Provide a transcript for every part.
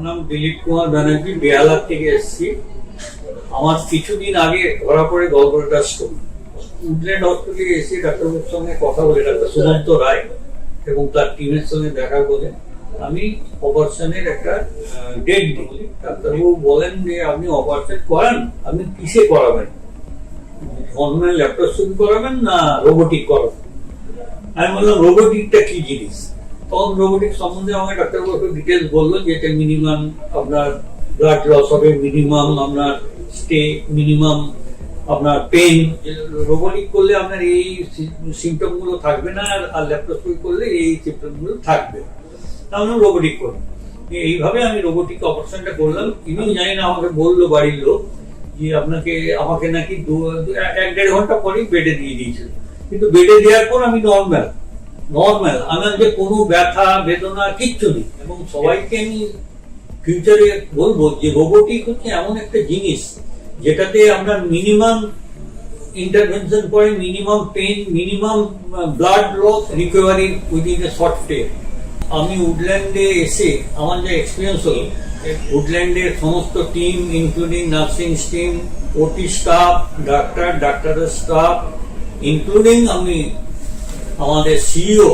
নাম দিলীপ কুমার ব্যানার্জি, বেহালা থেকে এসেছি। আমার কিছুদিন আগে ধরা পড়ে গলগোটা স্টোন। উডল্যান্ড হসপিটালে এসে ডাক্তারবাবুর সঙ্গে কথা বলে, ডাক্তার সুমন্ত রায় এবং তার টিমের সঙ্গে দেখা করে আমি অপারেশনের একটা ডেট দিই। ডাক্তারবাবু বলেন যে আপনি অপারেশন করান, আপনি কিসে করাবেন, নর্মাল ল্যাপ্রোস্কোপি করাবেন না রোবোটিক করাবেন? আমি বললাম রোবোটিকটা কি জিনিস। তখন রোবোটিক সম্বন্ধে আমাকে ডাক্তারবাবু একটু ডিটেলস বললো যে এটা মিনিমাম আপনার ব্লাড লস হবে, মিনিমাম আপনার স্টে, মিনিমাম আপনার পেন। রোবোটিক করলে আপনার এই সিমটম গুলো থাকবে না, আর ল্যাপ্রোস্কোপি করলে এই সিমটম গুলো থাকবে। তাহলে রোবোটিক করবো। এইভাবে আমি রোবোটিক অপারেশনটা করলাম। ইনি জানি না আমাকে বললো বাড়ির লোক যে আমাকে নাকি 1-1.5 ঘন্টা পরেই বেডে দিয়ে দিয়েছিল। কিন্তু বেডে দেওয়ার পর আমি নর্মাল আমার যে কোনো ব্যথা বেদনা কিচ্ছু নেই। এবং সবাইকে আমি ফিউচারে বলবো যে রোবোটিক হচ্ছে এমন একটা জিনিস যেটাতে আমরা মিনিমাম ইন্টারভেনশন করে, minimum pain, minimum blood loss, recovery within a short time. আমি উডল্যান্ডে এসে আমার যে এক্সপিরিয়েন্স হলো, উডল্যান্ডের সমস্ত team including nursing team, OT staff, ডাক্তারের স্টাফ, ইনক্লুডিং আমি আমাদের সিইও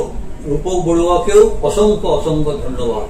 রূপক বড়ুয়াকেও অসংখ্য ধন্যবাদ।